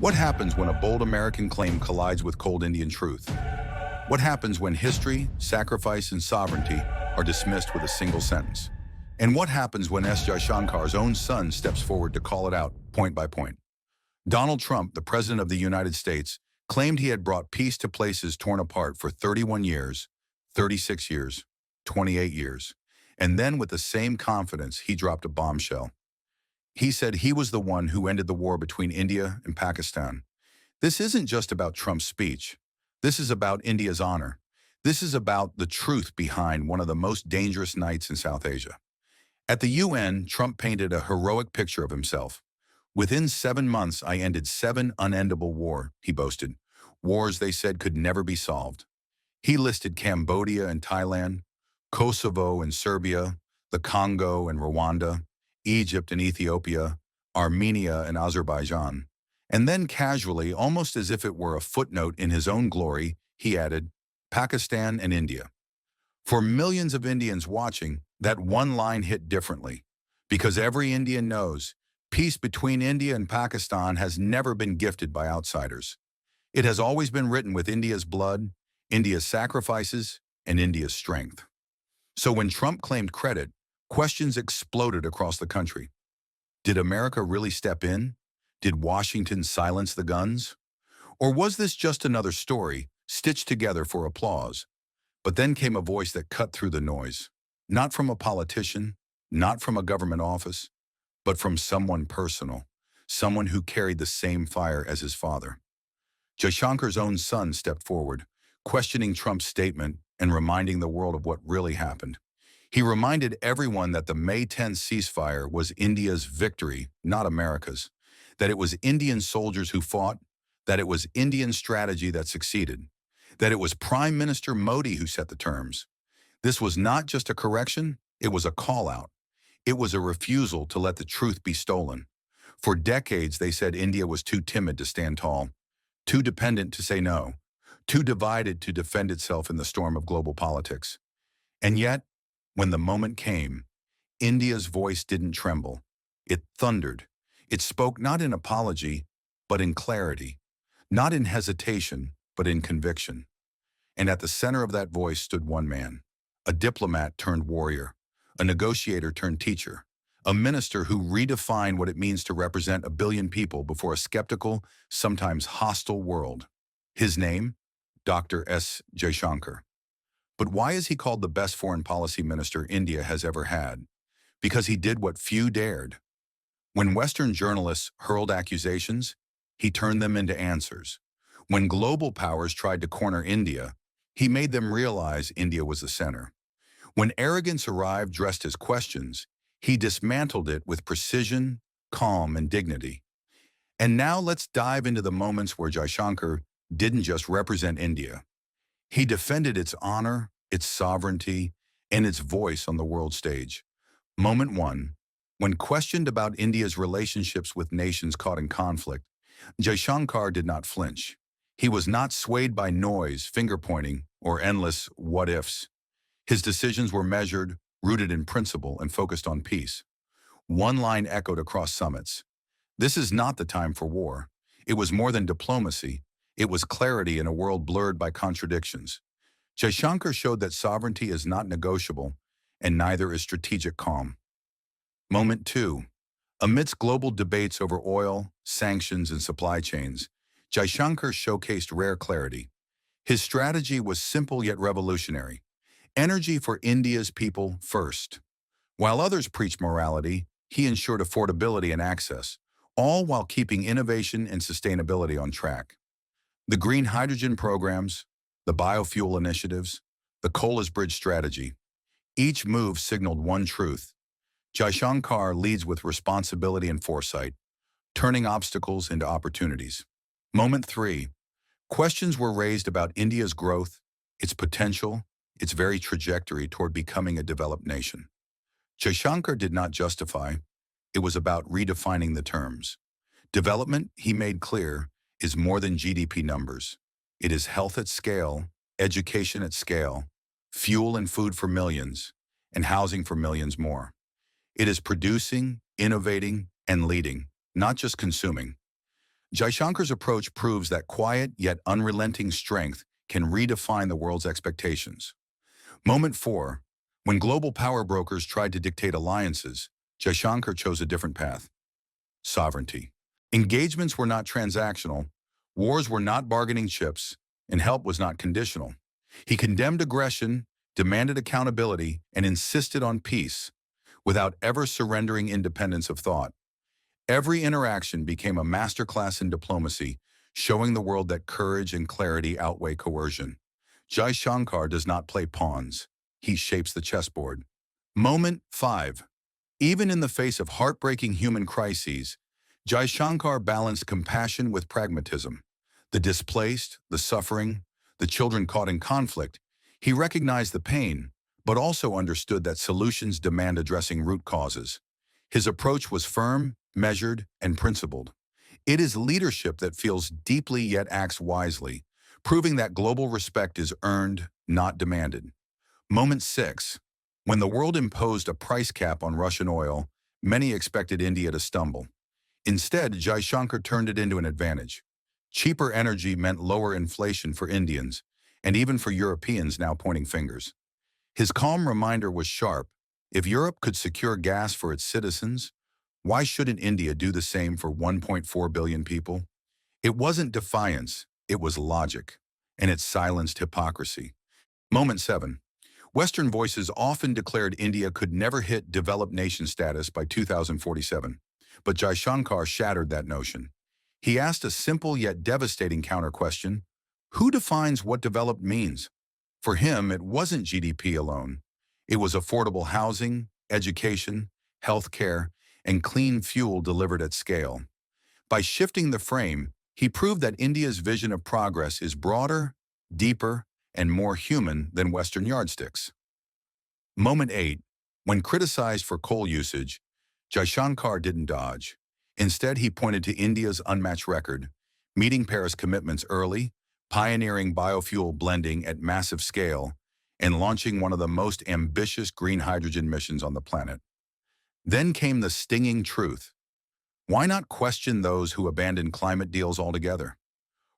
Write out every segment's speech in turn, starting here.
What happens when a bold American claim collides with cold Indian truth? What happens when history, sacrifice, and sovereignty are dismissed with a single sentence? And what happens when Jaishankar's own son steps forward to call it out, point by point? Donald Trump, the President of the United States, claimed he had brought peace to places torn apart for 31 years, 36 years, 28 years. And then with the same confidence, he dropped a bombshell. He said he was the one who ended the war between India and Pakistan. This isn't just about Trump's speech. This is about India's honor. This is about the truth behind one of the most dangerous nights in South Asia. At the UN, Trump painted a heroic picture of himself. Within 7 months, I ended 7 unendable wars, he boasted. Wars they said could never be solved. He listed Cambodia and Thailand, Kosovo and Serbia, the Congo and Rwanda, Egypt and Ethiopia, Armenia and Azerbaijan. And then casually, almost as if it were a footnote in his own glory, he added, Pakistan and India. For millions of Indians watching, that one line hit differently, because every Indian knows peace between India and Pakistan has never been gifted by outsiders. It has always been written with India's blood, India's sacrifices, and India's strength. So when Trump claimed credit, questions exploded across the country. Did America really step in? Did Washington silence the guns? Or was this just another story stitched together for applause? But then came a voice that cut through the noise. Not from a politician, not from a government office, but from someone personal, someone who carried the same fire as his father. Jaishankar's own son stepped forward, questioning Trump's statement and reminding the world of what really happened. He reminded everyone that the May 10th ceasefire was India's victory, not America's, that it was Indian soldiers who fought, that it was Indian strategy that succeeded, that it was Prime Minister Modi who set the terms. This was not just a correction, it was a call-out. It was a refusal to let the truth be stolen. For decades, they said India was too timid to stand tall, too dependent to say no, too divided to defend itself in the storm of global politics. And yet, when the moment came, India's voice didn't tremble. It thundered. It spoke not in apology, but in clarity, not in hesitation, but in conviction. And at the center of that voice stood one man, a diplomat turned warrior, a negotiator turned teacher, a minister who redefined what it means to represent a billion people before a skeptical, sometimes hostile world. His name? Dr. S. Jaishankar. But why is he called the best foreign policy minister India has ever had? Because he did what few dared. When Western journalists hurled accusations, he turned them into answers. When global powers tried to corner India, he made them realize India was the center. When arrogance arrived dressed as questions, he dismantled it with precision, calm, and dignity. And now let's dive into the moments where Jaishankar didn't just represent India. He defended its honor, its sovereignty, and its voice on the world stage. Moment 1. When questioned about India's relationships with nations caught in conflict, Jaishankar did not flinch. He was not swayed by noise, finger-pointing, or endless what-ifs. His decisions were measured, rooted in principle, and focused on peace. One line echoed across summits. This is not the time for war. It was more than diplomacy. It was clarity in a world blurred by contradictions. Jaishankar showed that sovereignty is not negotiable, and neither is strategic calm. Moment 2. Amidst global debates over oil, sanctions, and supply chains, Jaishankar showcased rare clarity. His strategy was simple yet revolutionary. Energy for India's people first. While others preached morality, he ensured affordability and access, all while keeping innovation and sustainability on track. The green hydrogen programs, the biofuel initiatives, the Colas Bridge strategy, each move signaled one truth. Jaishankar leads with responsibility and foresight, turning obstacles into opportunities. Moment 3. Questions were raised about India's growth, its potential, its very trajectory toward becoming a developed nation. Jaishankar did not justify. It was about redefining the terms. Development, he made clear, is more than GDP numbers. It is health at scale, education at scale, fuel and food for millions, and housing for millions more. It is producing, innovating, and leading, not just consuming. Jaishankar's approach proves that quiet yet unrelenting strength can redefine the world's expectations. Moment 4. When global power brokers tried to dictate alliances, Jaishankar chose a different path: sovereignty. Engagements were not transactional, wars were not bargaining chips, and help was not conditional. He condemned aggression, demanded accountability, and insisted on peace, without ever surrendering independence of thought. Every interaction became a masterclass in diplomacy, showing the world that courage and clarity outweigh coercion. Jaishankar does not play pawns. He shapes the chessboard. Moment 5. Even in the face of heartbreaking human crises, Jaishankar balanced compassion with pragmatism. The displaced, the suffering, the children caught in conflict, he recognized the pain, but also understood that solutions demand addressing root causes. His approach was firm, measured, and principled. It is leadership that feels deeply yet acts wisely, proving that global respect is earned, not demanded. Moment 6. When the world imposed a price cap on Russian oil, many expected India to stumble. Instead, Jaishankar turned it into an advantage. Cheaper energy meant lower inflation for Indians, and even for Europeans now pointing fingers. His calm reminder was sharp. If Europe could secure gas for its citizens, why shouldn't India do the same for 1.4 billion people? It wasn't defiance, it was logic, and it silenced hypocrisy. Moment 7. Western voices often declared India could never hit developed nation status by 2047, but Jaishankar shattered that notion. He asked a simple yet devastating counter-question: who defines what developed means? For him, it wasn't GDP alone. It was affordable housing, education, healthcare, and clean fuel delivered at scale. By shifting the frame, he proved that India's vision of progress is broader, deeper, and more human than Western yardsticks. Moment 8. When criticized for coal usage, Jaishankar didn't dodge. Instead, he pointed to India's unmatched record, meeting Paris commitments early, pioneering biofuel blending at massive scale, and launching one of the most ambitious green hydrogen missions on the planet. Then came the stinging truth. Why not question those who abandon climate deals altogether?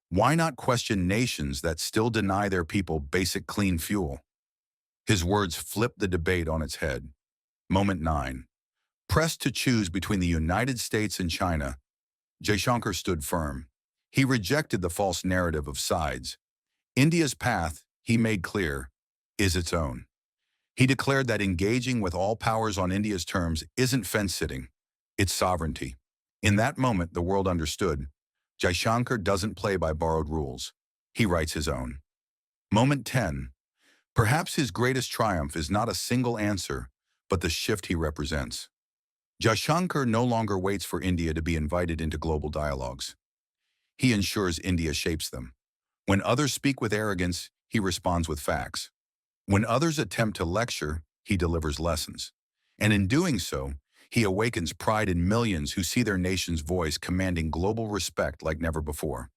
Why not question nations that still deny their people basic clean fuel? His words flipped the debate on its head. Moment 9. Pressed to choose between the United States and China, Jaishankar stood firm. He rejected the false narrative of sides. India's path, he made clear, is its own. He declared that engaging with all powers on India's terms isn't fence-sitting, it's sovereignty. In that moment, the world understood. Jaishankar doesn't play by borrowed rules. He writes his own. Moment 10. Perhaps his greatest triumph is not a single answer, but the shift he represents. Jaishankar no longer waits for India to be invited into global dialogues. He ensures India shapes them. When others speak with arrogance, he responds with facts. When others attempt to lecture, he delivers lessons. And in doing so, he awakens pride in millions who see their nation's voice commanding global respect like never before.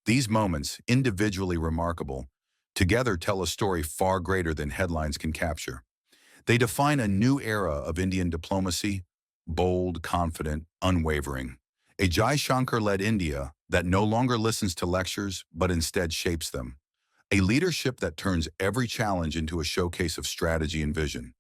These moments, individually remarkable, together tell a story far greater than headlines can capture. They define a new era of Indian diplomacy, bold, confident, unwavering. A Jaishankar-led India that no longer listens to lectures, but instead shapes them. A leadership that turns every challenge into a showcase of strategy and vision.